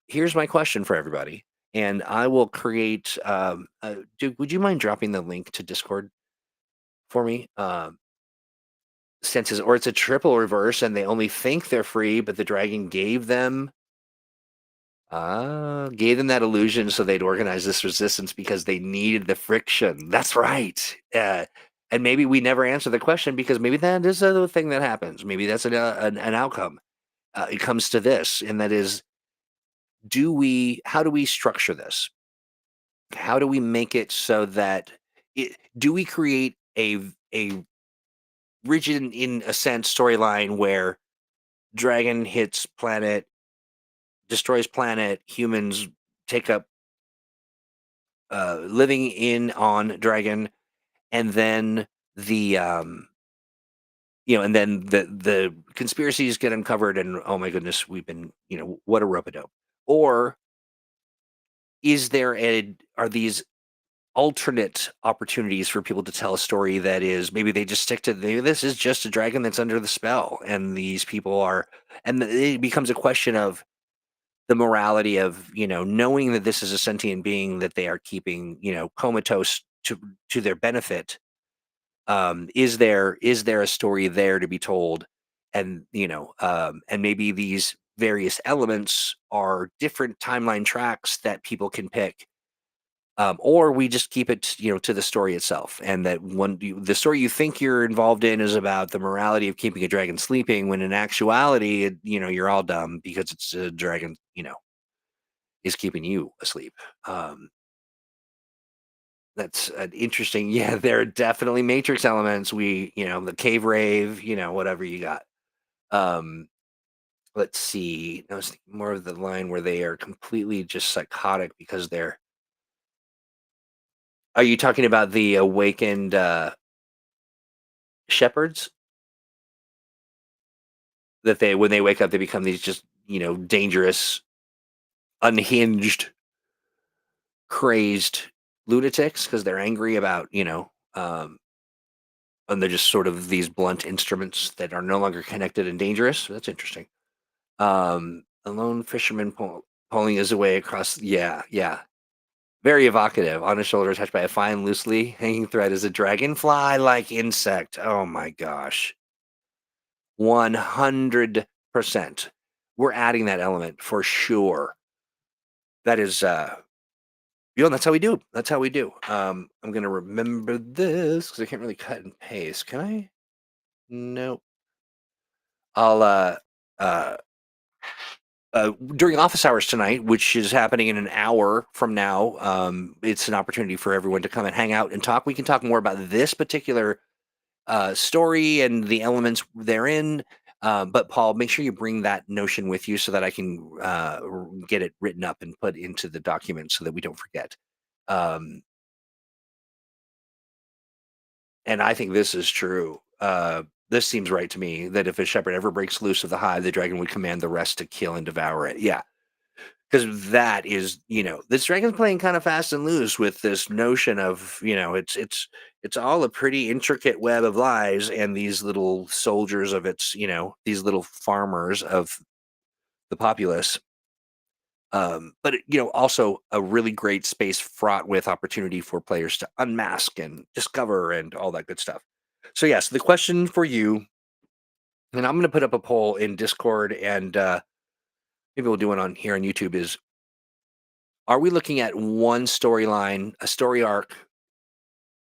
here's my question for everybody, and I will create. Duke, would you mind dropping the link to Discord for me? Senses, or it's a triple reverse and they only think they're free, but the dragon gave them that illusion so they'd organize this resistance because they needed the friction. That's right. And maybe we never answer the question because maybe that is a thing that happens. Maybe that's an outcome. It comes to this, and that is, how do we structure this? How do we make it so that do we create a rigid, in a sense, storyline where dragon hits planet, destroys planet, humans take up living in on dragon, and then the and then the conspiracies get uncovered, and oh my goodness, we've been, what a rope a dope. Or are these alternate opportunities for people to tell a story that is, maybe they just stick to, this is just a dragon that's under the spell, and these people are, and it becomes a question of the morality of, knowing that this is a sentient being that they are keeping, comatose to their benefit. Is there a story there to be told? And and maybe these various elements are different timeline tracks that people can pick, or we just keep it, to the story itself, and that the story you think you're involved in is about the morality of keeping a dragon sleeping, when in actuality, you're all dumb because it's a dragon, is keeping you asleep. Um, that's an interesting. Yeah, there are definitely Matrix elements. The cave rave, whatever you got. Um, let's see. I was thinking more of the line where they are completely just psychotic because they're. Are you talking about the awakened shepherds? That they when they wake up, they become these just, dangerous, unhinged, crazed lunatics because they're angry about, and they're just sort of these blunt instruments that are no longer connected and dangerous. That's interesting. A lone fisherman pulling his way across. Yeah, yeah. Very evocative. On his shoulder, attached by a fine, loosely hanging thread, is a dragonfly-like insect. Oh my gosh. 100%. We're adding that element for sure. That is, that's how we do. That's how we do. I'm gonna remember this because I can't really cut and paste. Can I? No. I'll uh during office hours tonight, which is happening in an hour from now. It's an opportunity for everyone to come and hang out and talk. We can talk more about this particular story and the elements therein. But Paul, make sure you bring that notion with you so that I can get it written up and put into the document so that we don't forget. Um, and I think this is true. This seems right to me that if a shepherd ever breaks loose of the hive, the dragon would command the rest to kill and devour it. Yeah, because that is, this dragon's playing kind of fast and loose with this notion of, it's all a pretty intricate web of lies, and these little soldiers of its, these little farmers of the populace. But also a really great space fraught with opportunity for players to unmask and discover and all that good stuff. So yes, the question for you, and I'm going to put up a poll in Discord, and maybe we'll do one on here on YouTube, is: are we looking at one storyline, a story arc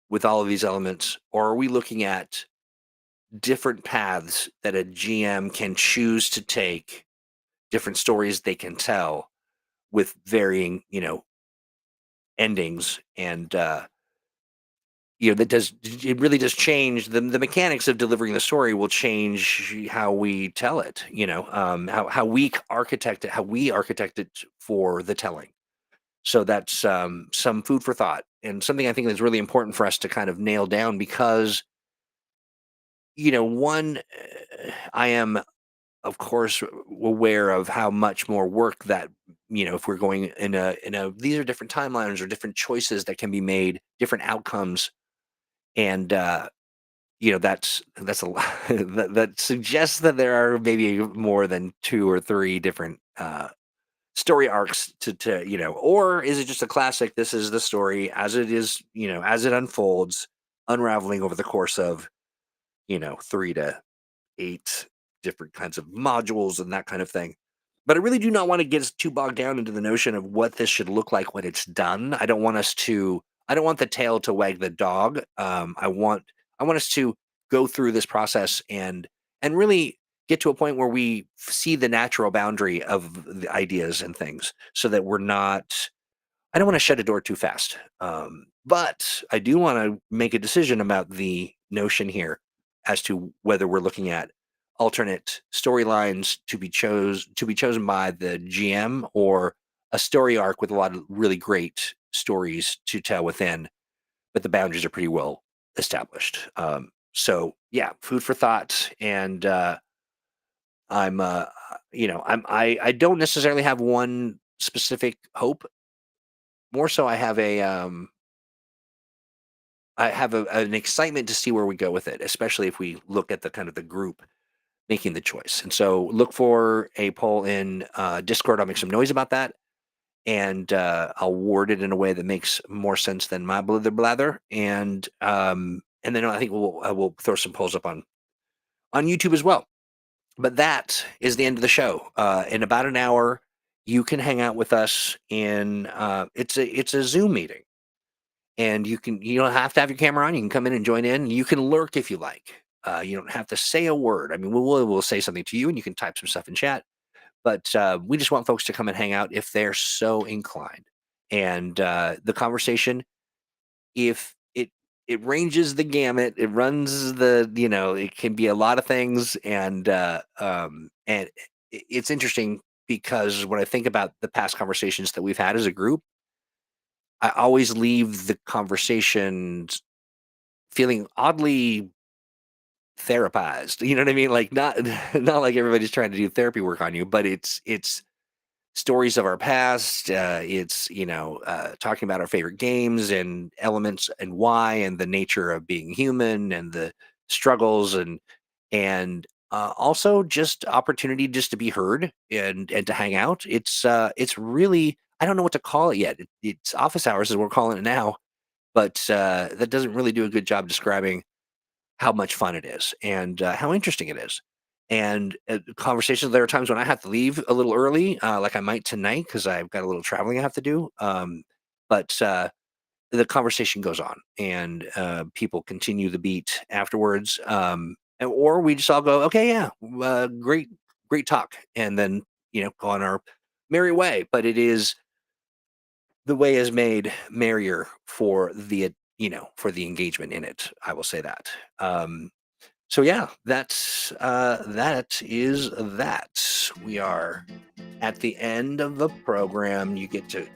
with all of these elements, or are we looking at different paths that a GM can choose to take, different stories they can tell with varying, endings, and that does it really does change the mechanics of delivering the story, will change how we tell it, how we architect it for the telling. So that's some food for thought, and something I think that's really important for us to kind of nail down, because, one, I am, of course, aware of how much more work that, if we're going in a these are different timelines or different choices that can be made, different outcomes, and that's a lot that suggests that there are maybe more than two or three different story arcs to or is it just a classic? This is the story as it is, as it unfolds, unraveling over the course of 3 to 8 different kinds of modules and that kind of thing. But I really do not want to get us too bogged down into the notion of what this should look like when it's done. I don't want the tail to wag the dog. I want us to go through this process and really get to a point where we see the natural boundary of the ideas and things, so that we're not. I don't want to shut a door too fast. But I do want to make a decision about the notion here as to whether we're looking at alternate storylines to be chosen by the GM, or a story arc with a lot of really great stories to tell within, but the boundaries are pretty well established. So yeah, food for thought, and I'm I don't necessarily have one specific hope. More so, an excitement to see where we go with it, especially if we look at the kind of the group making the choice. And so look for a poll in Discord. I'll make some noise about that, and I'll word it in a way that makes more sense than my blather blather. and then I think we'll throw some polls up on YouTube as well. But that is the end of the show. In about an hour, you can hang out with us in it's a Zoom meeting, and you don't have to have your camera on. You can come in and join in. You can lurk if you like. You don't have to say a word. I mean, we'll say something to you, and you can type some stuff in chat. But we just want folks to come and hang out if they're so inclined. And the conversation, if it ranges the gamut, it runs it can be a lot of things, and it's interesting because when I think about the past conversations that we've had as a group, I always leave the conversations feeling oddly therapized. You know what I mean? Like not not like everybody's trying to do therapy work on you, but it's stories of our past. It's talking about our favorite games and elements and why, and the nature of being human and the struggles, and also just opportunity just to be heard and to hang out. It's really, I don't know what to call it yet. It's office hours as we're calling it now, but that doesn't really do a good job describing how much fun it is and how interesting it is. And conversations, there are times when I have to leave a little early, like I might tonight, because I've got a little traveling I have to do. But the conversation goes on, and people continue the beat afterwards. Or we just all go, okay, yeah, great talk. And then, go on our merry way. But the way is made merrier for for the engagement in it. I will say that. So yeah, that is that. We are at the end of the program. You get to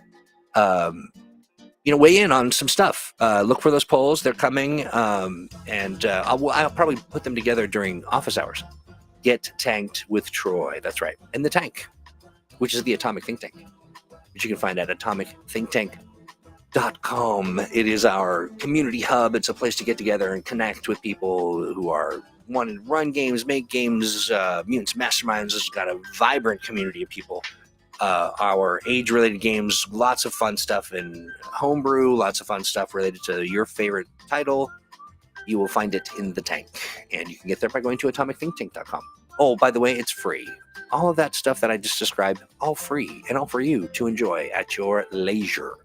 weigh in on some stuff. Look for those polls; they're coming, and I'll probably put them together during office hours. Get tanked with Troy. That's right, and the tank, which is the Atomic Think Tank, which you can find at atomicthinktank.com. It is our community hub. It's a place to get together and connect with people who are wanting to run games, make games. Mutants Masterminds has got a vibrant community of people. Our age-related games, lots of fun stuff in homebrew, lots of fun stuff related to your favorite title. You will find it in the tank, and you can get there by going to atomicthinktank.com. Oh, by the way, it's free. All of that stuff that I just described, all free and all for you to enjoy at your leisure.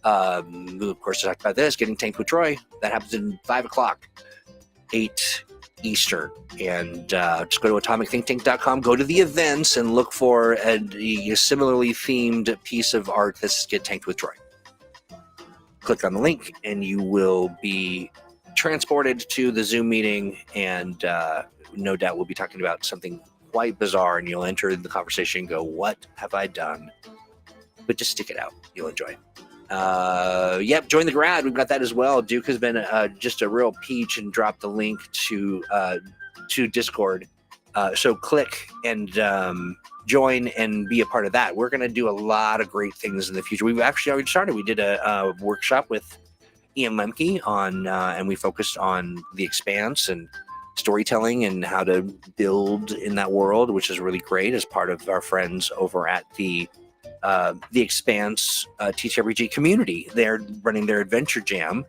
Of course, to talk about this, Getting Tanked with Troy, that happens in 5 o'clock, 8 Eastern. And just go to atomicthinktank.com, go to the events, and look for a similarly themed piece of art that's Get Tanked with Troy. Click on the link, and you will be transported to the Zoom meeting, and no doubt we'll be talking about something quite bizarre, and you'll enter the conversation and go, what have I done? But just stick it out. You'll enjoy it. Yep, join the grad. We've got that as well. Duke has been just a real peach and dropped the link to Discord. So click and join and be a part of that. We're going to do a lot of great things in the future. We've actually already started. We did a workshop with Ian Lemke on, and we focused on the Expanse and storytelling and how to build in that world, which is really great as part of our friends over at the Expanse TTRPG community. They're running their Adventure Jam,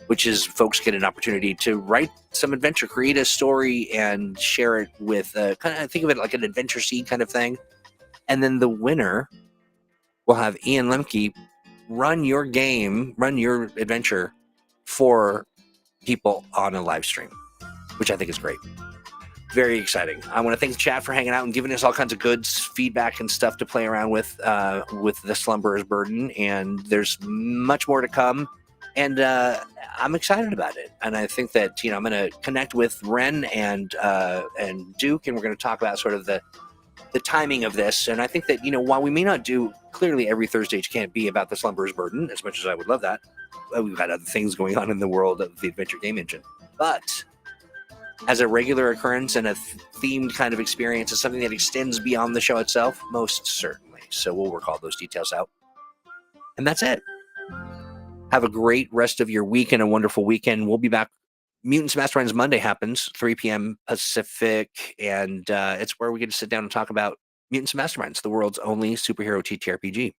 which is folks get an opportunity to write some adventure, create a story, and share it with kind of, think of it like an adventure seed kind of thing. And then the winner will have Ian Lemke run your game, run your adventure for people on a live stream, which I think is great. Very exciting. I want to thank the chat for hanging out and giving us all kinds of good feedback and stuff to play around with the Slumberer's Burden. And there's much more to come. And I'm excited about it. And I think that, I'm going to connect with Ren and Duke, and we're going to talk about sort of the timing of this. And I think that, while we may not do clearly every Thursday can't be about the Slumberer's Burden, as much as I would love that, we've got other things going on in the world of the Adventure Game Engine. But as a regular occurrence and a themed kind of experience, is something that extends beyond the show itself, most certainly. So we'll work all those details out. And that's it. Have a great rest of your week and a wonderful weekend. We'll be back. Mutants Masterminds Monday happens, 3 p.m. Pacific, and it's where we get to sit down and talk about Mutants Masterminds, the world's only superhero TTRPG.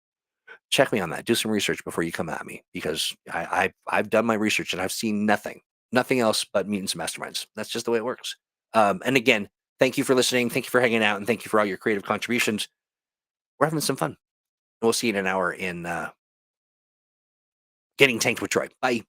Check me on that. Do some research before you come at me, because I've done my research and I've seen nothing Nothing else but mutants and masterminds. That's just the way it works. And again, thank you for listening. Thank you for hanging out, and thank you for all your creative contributions. We're having some fun. We'll see you in an hour in Getting Tanked with Troy. Bye.